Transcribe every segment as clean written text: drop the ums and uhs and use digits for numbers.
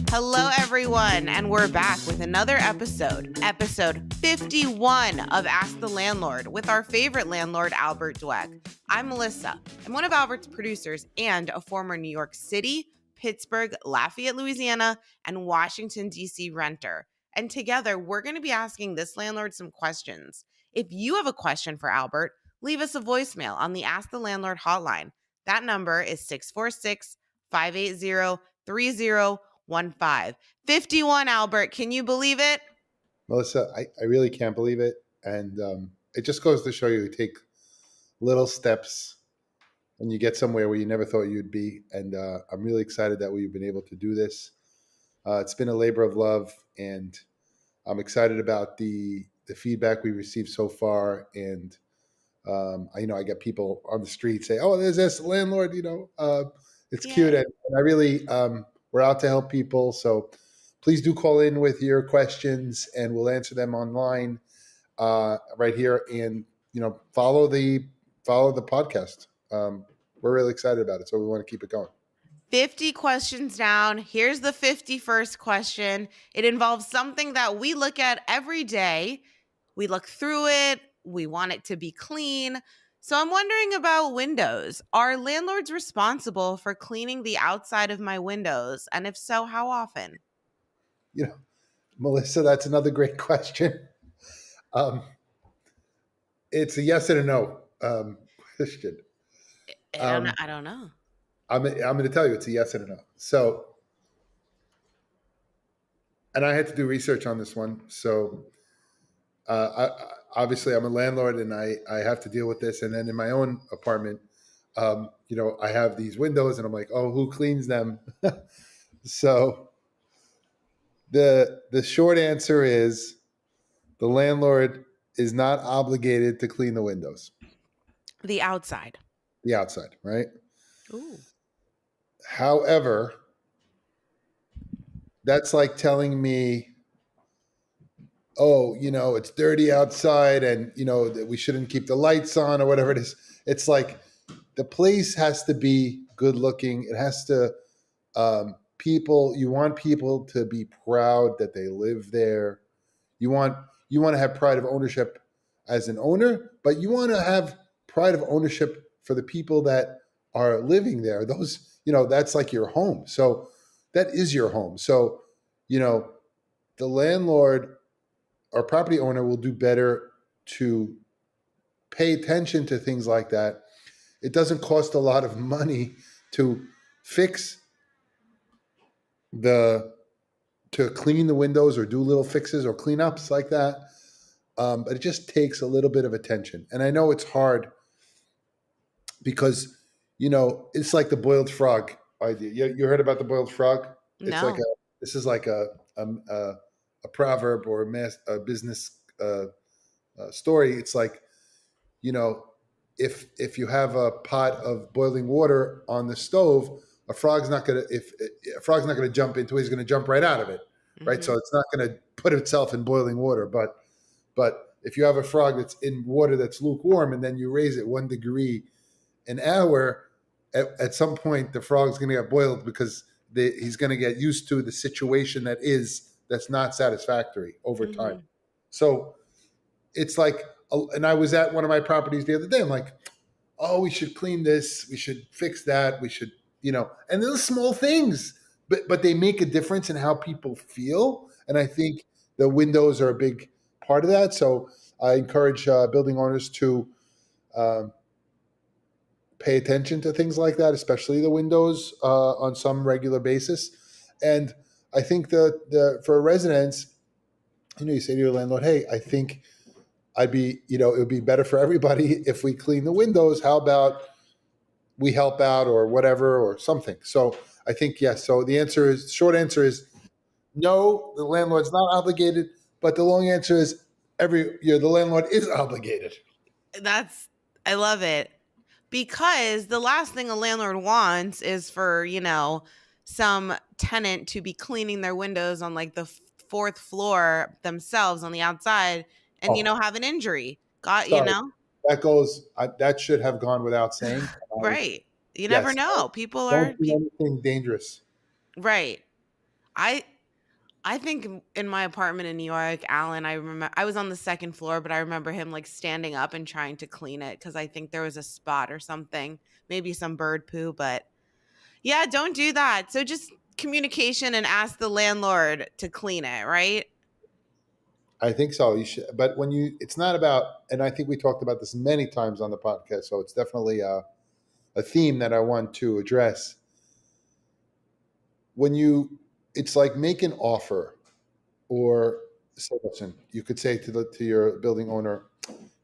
Hello, everyone, and we're back with another episode 51 of Ask the Landlord with our favorite landlord, Albert Dweck. I'm Melissa. I'm one of Albert's producers and a former New York City, Pittsburgh, Lafayette, Louisiana, and Washington, D.C. renter. And together, we're going to be asking this landlord some questions. If you have a question for Albert, leave us a voicemail on the Ask the Landlord hotline. That number is 646-580-3015. 51, Albert. Can you believe it? Melissa, I really can't believe it. And it just goes to show you take little steps and you get somewhere where you never thought you'd be. And I'm really excited that we've been able to do this. It's been a labor of love, and I'm excited about the feedback we received so far. And I get people on the street say, "Oh, there's this landlord." It's cute, and I really we're out to help people. So please do call in with your questions, and we'll answer them online right here. And follow the podcast. We're really excited about it, so we want to keep it going. 50 questions down. Here's the 51st question. It involves something that we look at every day. We look through it. We want it to be clean. So I'm wondering about windows. Are landlords responsible for cleaning the outside of my windows? And if so, how often? Melissa, that's another great question. It's a yes and a no question. I don't know. I'm going to tell you it's a yes and a no. So, and I had to do research on this one. So, obviously, I'm a landlord and I have to deal with this. And then in my own apartment, I have these windows and I'm like, oh, who cleans them? So, the short answer is the landlord is not obligated to clean the windows. The outside. The outside, right? Ooh. However, that's like telling me, oh, it's dirty outside and, that we shouldn't keep the lights on or whatever it is. It's like the place has to be good looking. It has to, you want people to be proud that they live there. You want to have pride of ownership as an owner, but you want to have pride of ownership for the people that are living there. Those, that's like your home. So that is your home. So, the landlord or property owner will do better to pay attention to things like that. It doesn't cost a lot of money to fix to clean the windows or do little fixes or cleanups like that. But it just takes a little bit of attention. And I know it's hard because, it's like the boiled frog idea. You heard about the boiled frog? It's No. This is like a proverb or a business story. It's like, if you have a pot of boiling water on the stove, a frog's not gonna jump into it. He's gonna jump right out of it, right? So it's not gonna put itself in boiling water. But if you have a frog that's in water that's lukewarm and then you raise it 1 degree an hour, at some point the frog's gonna get boiled because he's going to get used to the situation that's not satisfactory over time. So it's like, and I was at one of my properties the other day. I'm like, oh, we should clean this. We should fix that. We should, and those small things, but they make a difference in how people feel. And I think the windows are a big part of that. So I encourage building owners to pay attention to things like that, especially the windows on some regular basis. And I think that for residents, you say to your landlord, hey, I think it would be better for everybody if we clean the windows. How about we help out or whatever or something? So I think, yes. So short answer is no, the landlord's not obligated, but the long answer is the landlord is obligated. I love it. Because the last thing a landlord wants is for, some tenant to be cleaning their windows on like the fourth floor themselves on the outside and, have an injury. That should have gone without saying. Right. You never know. People don't do anything dangerous. Right. I I think in my apartment in New York, Alan, I remember I was on the second floor, but I remember him like standing up and trying to clean it because I think there was a spot or something, maybe some bird poo. But yeah, don't do that. So just communication and ask the landlord to clean it, right? I think so. You should, but when it's not about, and I think we talked about this many times on the podcast, so it's definitely a theme that I want to address. When it's like make an offer, or say, listen, you could say to your building owner,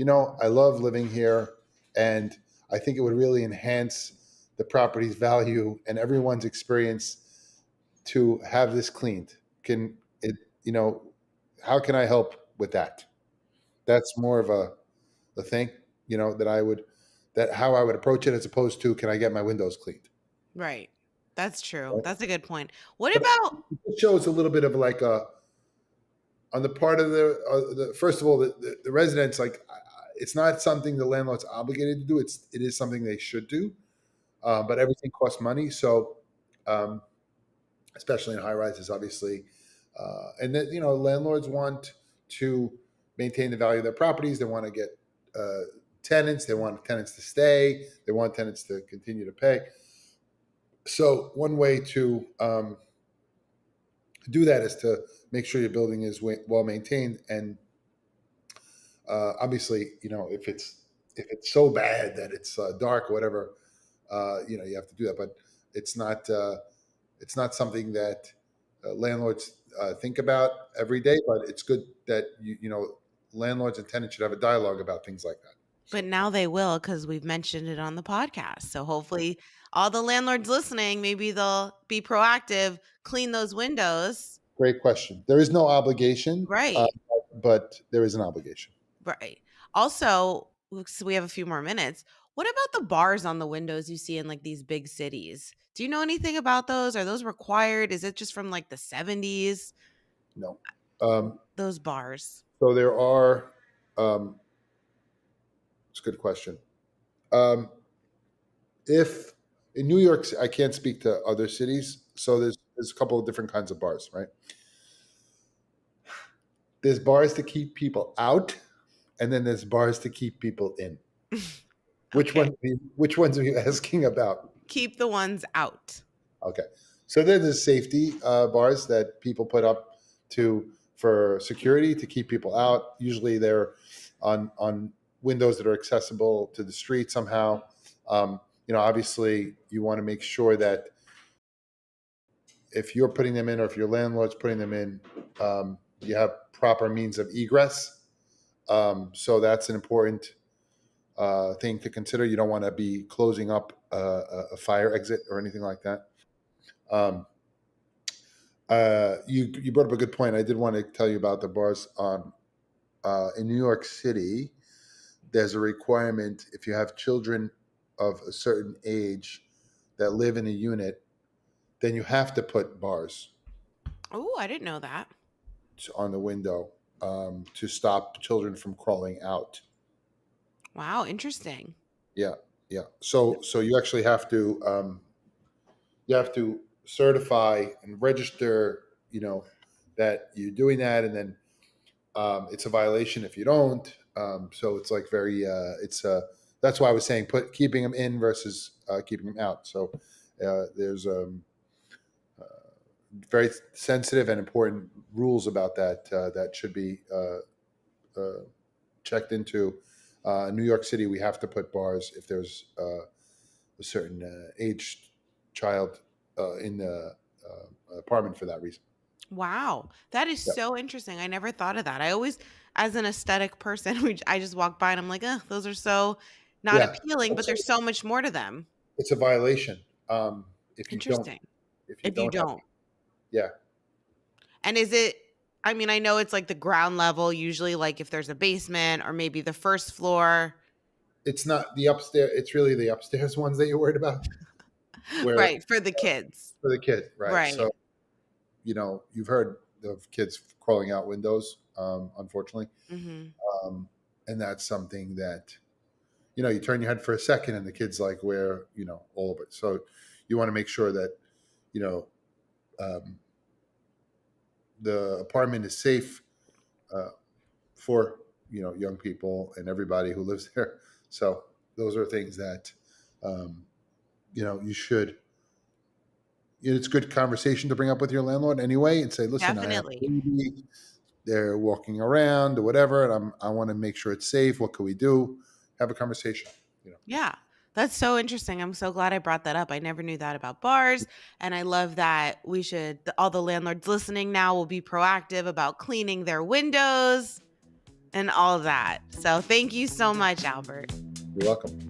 I love living here, and I think it would really enhance the property's value and everyone's experience to have this cleaned. Can it, how can I help with that? That's more of a thing, that that how I would approach it, as opposed to, can I get my windows cleaned? Right. That's true. Right? That's a good point. What But about it shows a little bit of like on the part of the first of all, the residents, like, it's not something the landlord's obligated to do. It is something they should do. But everything costs money. So, um, especially in high rises, obviously. And then, landlords want to maintain the value of their properties. They want to get tenants. They want tenants to stay. They want tenants to continue to pay. So one way to do that is to make sure your building is well maintained. And obviously, if it's so bad that it's dark or whatever, you have to do that. But it's not. It's not something that landlords think about every day, but it's good that landlords and tenants should have a dialogue about things like that. but So, now they will because we've mentioned it on the podcast. So hopefully all the landlords listening, maybe they'll be proactive, clean those windows. great question. There is no obligation, Right. but there is an obligation. Right. Also, so we have a few more minutes. What about the bars on the windows you see in like these big cities? Do you know anything about those? Are those required? Is it just from like the 70s? No. Um, Those bars. so there are. Um, it's a good question. Um, if in New York, I can't speak to other cities. So there's a couple of different kinds of bars, right? There's bars to keep people out, and then there's bars to keep people in. Which Okay. one? Which ones are you asking about? Keep the ones out. Okay, so there's the safety bars that people put up for security to keep people out. Usually they're on windows that are accessible to the street somehow. Obviously you want to make sure that if you're putting them in, or if your landlord's putting them in, you have proper means of egress. So that's an important thing to consider. You don't want to be closing up a fire exit or anything like that. Um, you brought up a good point. I did want to tell you about the bars in New York City. There's a requirement if you have children of a certain age that live in a unit, then you have to put bars Oh, I didn't know that. on the window to stop children from crawling out. Wow, interesting. Yeah, yeah. So you actually have to certify and register, that you're doing that, and then it's a violation if you don't. So it's like very, that's why I was saying keeping them in versus keeping them out. So there's very sensitive and important rules about that that should be checked into. New York City, we have to put bars if there's a certain aged child in the apartment for that reason. Wow. That is Yep. so interesting. I never thought of that. I always, as an aesthetic person, I just walk by and I'm like, those are so not Yeah, appealing, but there's so much more to them. it's a violation if you don't Interesting. if you If you don't have. don't. Yeah, And is it, I mean, I know it's like the ground level, usually like if there's a basement or maybe the first floor. it's not the upstairs. It's really the upstairs ones that you're worried about, where Right. For the kids. for the kid, right? Right. So you've heard of kids crawling out windows, unfortunately, Hmm. and that's something that you turn your head for a second, and the kid's like, where all of it. So you want to make sure that you know um, the apartment is safe for young people and everybody who lives there. So those are things that you should. It's good conversation to bring up with your landlord anyway, and say, listen, I have a Definitely. baby. They're walking around or whatever, and I want to make sure it's safe. What can we do? Have a conversation. Yeah. That's so interesting. I'm so glad I brought that up. I never knew that about bars. And I love that all the landlords listening now will be proactive about cleaning their windows and all of that. So thank you so much, Albert. You're welcome.